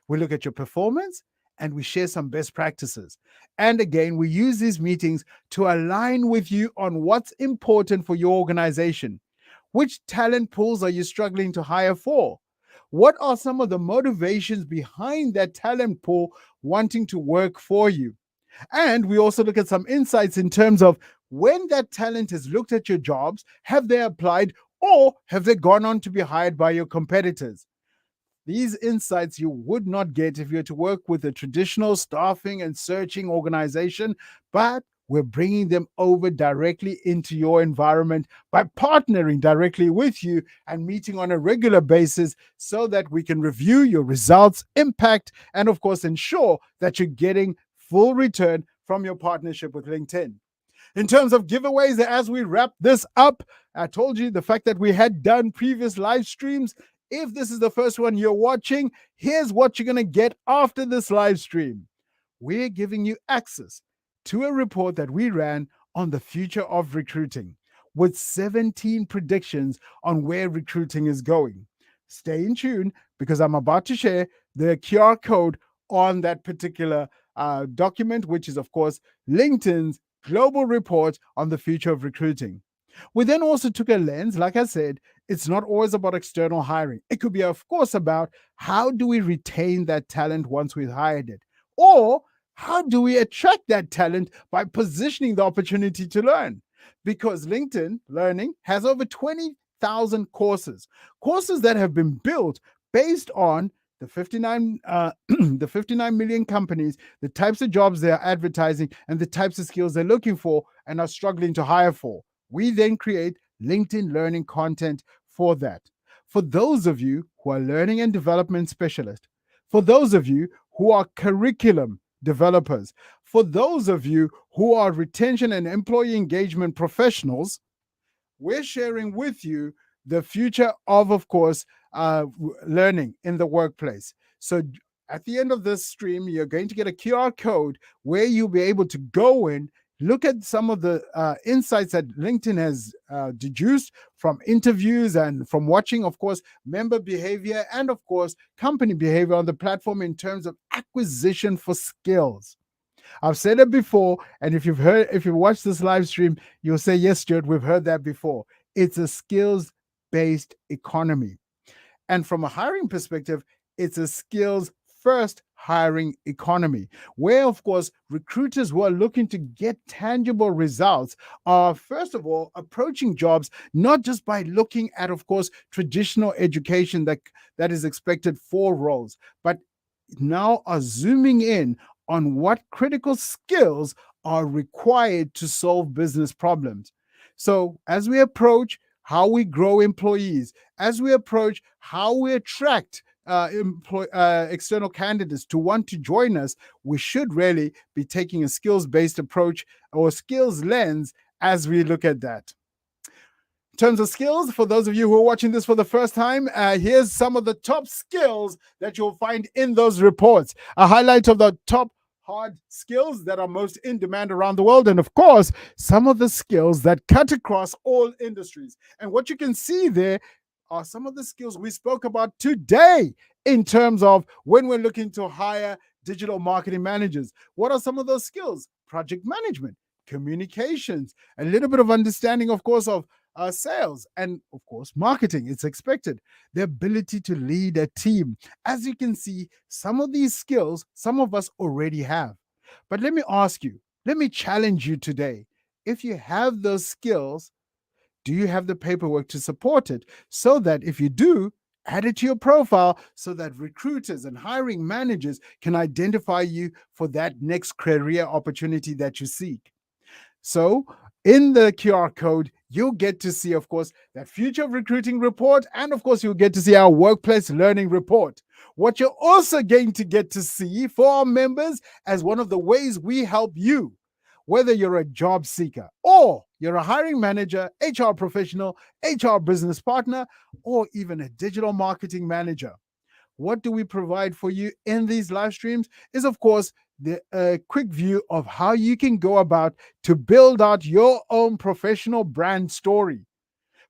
we look at your performance, and we share some best practices. And again, we use these meetings to align with you on what's important for your organization. Which talent pools are you struggling to hire for? What are some of the motivations behind that talent pool wanting to work for you? And we also look at some insights in terms of when that talent has looked at your jobs, have they applied or have they gone on to be hired by your competitors? These insights you would not get if you were to work with a traditional staffing and searching organization, but we're bringing them over directly into your environment by partnering directly with you and meeting on a regular basis so that we can review your results, impact, and of course, ensure that you're getting full return from your partnership with LinkedIn. In terms of giveaways, as we wrap this up, I told you the fact that we had done previous live streams. If this is the first one you're watching, here's what you're going to get after this live stream. We're giving you access to a report that we ran on the future of recruiting with 17 predictions on where recruiting is going. Stay in tune because I'm about to share the QR code on that particular document, which is, of course, LinkedIn's global report on the future of recruiting. We then also took a lens, like I said, it's not always about external hiring. It could be, of course, about how do we retain that talent once we've hired it? Or how do we attract that talent by positioning the opportunity to learn? Because LinkedIn Learning has over 20,000 courses that have been built based on the 59 million companies, the types of jobs they're advertising, and the types of skills they're looking for and are struggling to hire for. We then create LinkedIn Learning content for that. For those of you who are learning and development specialists, for those of you who are curriculum developers, for those of you who are retention and employee engagement professionals, we're sharing with you the future of course, learning in the workplace. So at the end of this stream, you're going to get a QR code where you'll be able to go in, look at some of the insights that LinkedIn has deduced from interviews and from watching, of course, member behavior and, of course, company behavior on the platform in terms of acquisition for skills. I've said it before, and if you've watched this live stream, you'll say, yes, Stuart, we've heard that before. It's a skills-based economy. And from a hiring perspective, it's a skills first hiring economy, where, of course, recruiters who are looking to get tangible results are, first of all, approaching jobs not just by looking at, of course, traditional education that is expected for roles, but now are zooming in on what critical skills are required to solve business problems. So, as we approach how we grow employees, as we approach how we attract external candidates to want to join us, we should really be taking a skills-based approach or skills lens as we look at that. In terms of skills, for those of you who are watching this for the first time, here's some of the top skills that you'll find in those reports. A highlight of the top hard skills that are most in demand around the world, and of course, some of the skills that cut across all industries. And what you can see there are some of the skills we spoke about today in terms of when we're looking to hire digital marketing managers. What are some of those skills? Project management, communications, a little bit of understanding, of course, of sales, and of course, marketing. It's expected. The ability to lead a team. As you can see, some of these skills, some of us already have. But let me ask you, let me challenge you today. If you have those skills, do you have the paperwork to support it? So that if you do, add it to your profile so that recruiters and hiring managers can identify you for that next career opportunity that you seek. So in the QR code, you'll get to see, of course, that Future of Recruiting report, and of course, you'll get to see our workplace learning report. What you're also going to get to see for our members as one of the ways we help you, whether you're a job seeker or you're a hiring manager, HR professional, HR business partner, or even a digital marketing manager. What do we provide for you in these live streams is, of course, the quick view of how you can go about to build out your own professional brand story.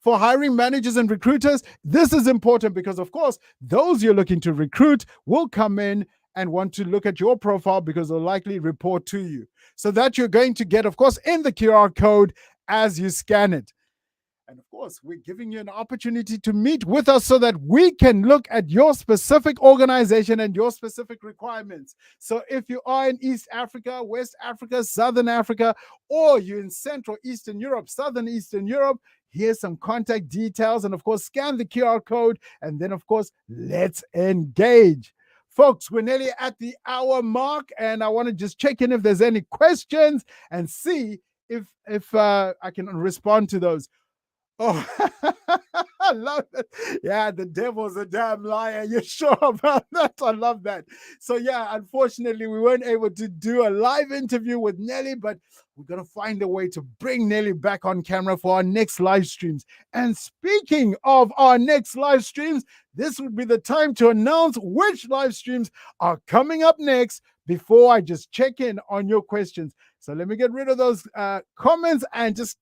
For hiring managers and recruiters, this is important because, of course, those you're looking to recruit will come in and want to look at your profile because they'll likely report to you. So that you're going to get, of course, in the QR code as you scan it. And of course, we're giving you an opportunity to meet with us so that we can look at your specific organization and your specific requirements. So if you are in East Africa, West Africa, Southern Africa, or you're in Central Eastern Europe, Southern Eastern Europe, here's some contact details. And of course, scan the QR code. And then, of course, let's engage. Folks, we're nearly at the hour mark, and I want to just check in if there's any questions and see if I can respond to those. Oh, I love it. Yeah, the devil's a damn liar. You're sure about that? I love that. So yeah, unfortunately, we weren't able to do a live interview with Nelly, but we're going to find a way to bring Nelly back on camera for our next live streams. And speaking of our next live streams, this would be the time to announce which live streams are coming up next before I just check in on your questions. So let me get rid of those comments and just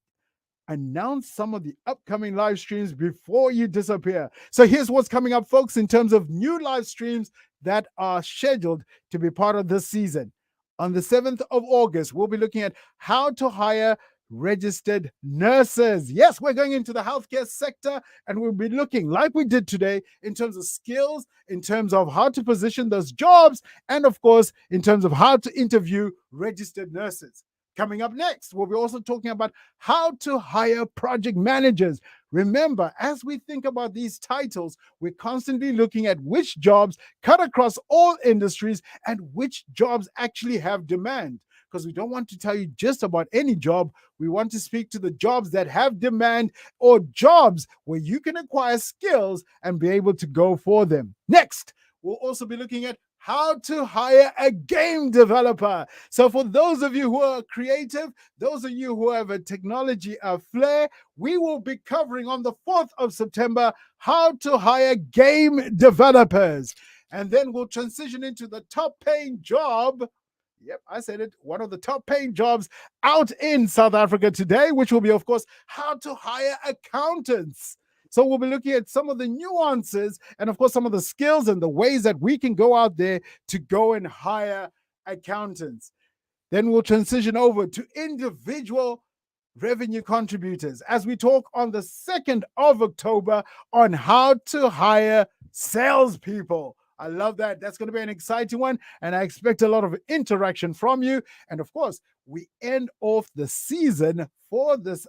announce some of the upcoming live streams before you disappear. So here's what's coming up, folks, in terms of new live streams that are scheduled to be part of this season. On the 7th of August, we'll be looking at how to hire registered nurses. Yes, we're going into the healthcare sector, and we'll be looking, like we did today, in terms of skills, in terms of how to position those jobs, and of course, in terms of how to interview registered nurses. Coming up next, we'll be also talking about how to hire project managers. Remember, as we think about these titles, we're constantly looking at which jobs cut across all industries and which jobs actually have demand. Because we don't want to tell you just about any job. We want to speak to the jobs that have demand, or jobs where you can acquire skills and be able to go for them. Next, we'll also be looking at how to hire a game developer. So for those of you who are creative, those of you who have a technology flair, we will be covering on the 4th of September how to hire game developers. And then we'll transition into the top paying job. Yep, I said it. One of the top paying jobs out in South Africa today, which will be, of course, how to hire accountants. So we'll be looking at some of the nuances and, of course, some of the skills and the ways that we can go out there to go and hire accountants. Then we'll transition over to individual revenue contributors as we talk on the 2nd of October on how to hire salespeople. I love that. That's going to be an exciting one, and I expect a lot of interaction from you. And of course, we end off the season for this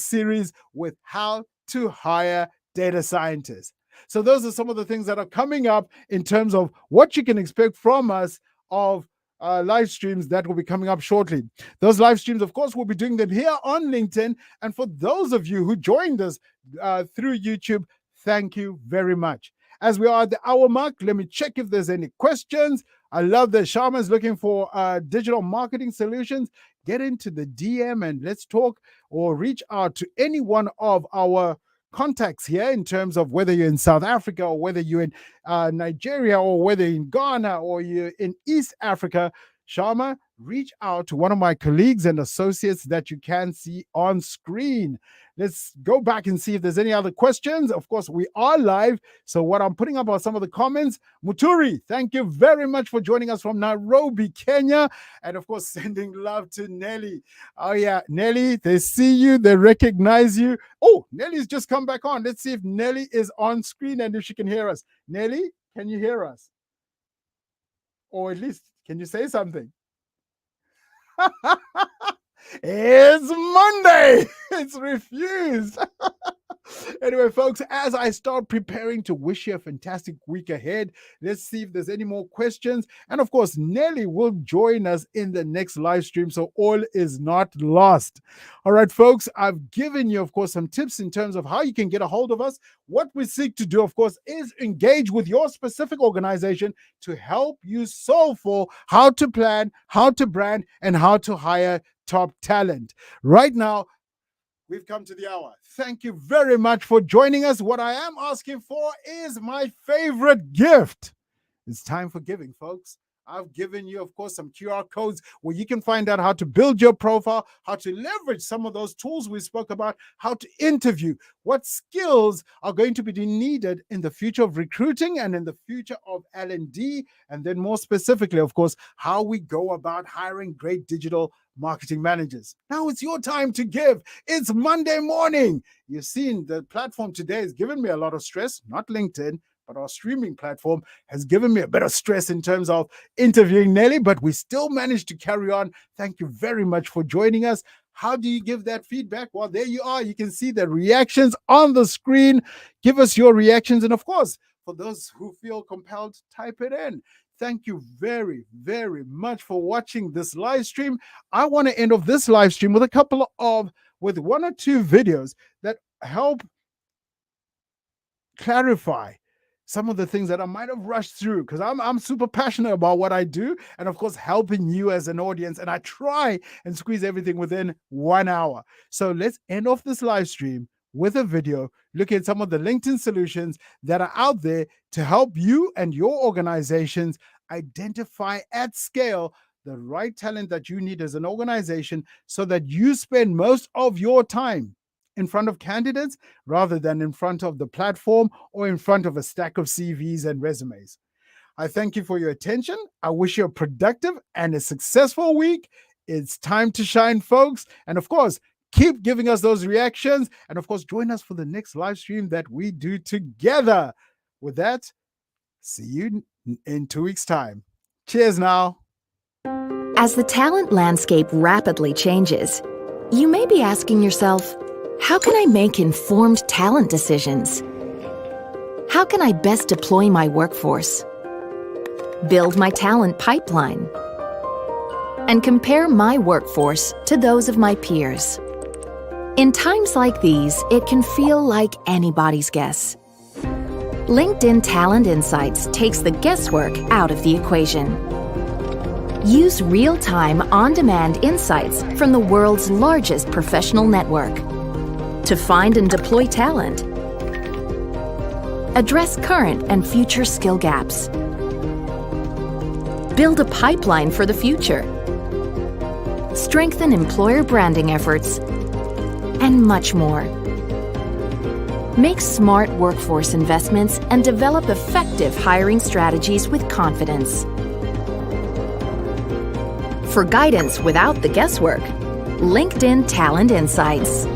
series with how to hire data scientists. So those are some of the things that are coming up in terms of what you can expect from us of live streams that will be coming up shortly. Those live streams, of course, we'll be doing them here on LinkedIn. And for those of you who joined us through YouTube, thank you very much. As we are at the hour mark, let me check if there's any questions. I love that Sharma's looking for digital marketing solutions. Get into the DM and let's talk, or reach out to any one of our contacts here in terms of whether you're in South Africa or whether you're in Nigeria or whether you're in Ghana or you're in East Africa. Sharma, reach out to one of my colleagues and associates that you can see on screen. Let's go back and see if there's any other questions. Of course, we are live. So what I'm putting up are some of the comments. Muturi, thank you very much for joining us from Nairobi, Kenya. And of course, sending love to Nelly. Oh yeah, Nelly, they see you, they recognize you. Oh, Nelly's just come back on. Let's see if Nelly is on screen and if she can hear us. Nelly, can you hear us? Or at least, can you say something? It's Monday. It's refused. Anyway, folks, as I start preparing to wish you a fantastic week ahead, let's see if there's any more questions. And of course, Nelly will join us in the next live stream, so all is not lost. All right, folks, I've given you, of course, some tips in terms of how you can get a hold of us. What we seek to do, of course, is engage with your specific organization to help you solve for how to plan, how to brand, and how to hire top talent. Right now, we've come to the hour. Thank you very much for joining us. What I am asking for is my favorite gift. It's time for giving, folks. I've given you, of course, some QR codes where you can find out how to build your profile, how to leverage some of those tools we spoke about, how to interview, what skills are going to be needed in the future of recruiting and in the future of L&D, and then more specifically, of course, how we go about hiring great digital marketing managers. Now it's your time to give. It's Monday morning. You've seen the platform today has given me a lot of stress, not LinkedIn, but our streaming platform has given me a bit of stress in terms of interviewing Nelly, but we still managed to carry on. Thank you very much for joining us. How do you give that feedback? Well, there you are. You can see the reactions on the screen. Give us your reactions. And of course, for those who feel compelled, type it in. Thank you very, very much for watching this live stream. I want to end off this live stream with with one or two videos that help clarify some of the things that I might have rushed through, because I'm super passionate about what I do, and of course helping you as an audience, and I try and squeeze everything within 1 hour. So let's end off this live stream with a video looking at some of the LinkedIn solutions that are out there to help you and your organizations identify at scale the right talent that you need as an organization, so that you spend most of your time in front of candidates rather than in front of the platform or in front of a stack of CVs and resumes. I thank you for your attention. I wish you a productive and a successful week. It's time to shine, folks. And of course, keep giving us those reactions. And of course, join us for the next live stream that we do together. With that, see you in 2 weeks' time. Cheers now. As the talent landscape rapidly changes, you may be asking yourself, how can I make informed talent decisions? How can I best deploy my workforce? Build my talent pipeline? And compare my workforce to those of my peers? In times like these, it can feel like anybody's guess. LinkedIn Talent Insights takes the guesswork out of the equation. Use real-time, on-demand insights from the world's largest professional network to find and deploy talent, address current and future skill gaps, build a pipeline for the future, strengthen employer branding efforts, and much more. Make smart workforce investments and develop effective hiring strategies with confidence. For guidance without the guesswork, LinkedIn Talent Insights.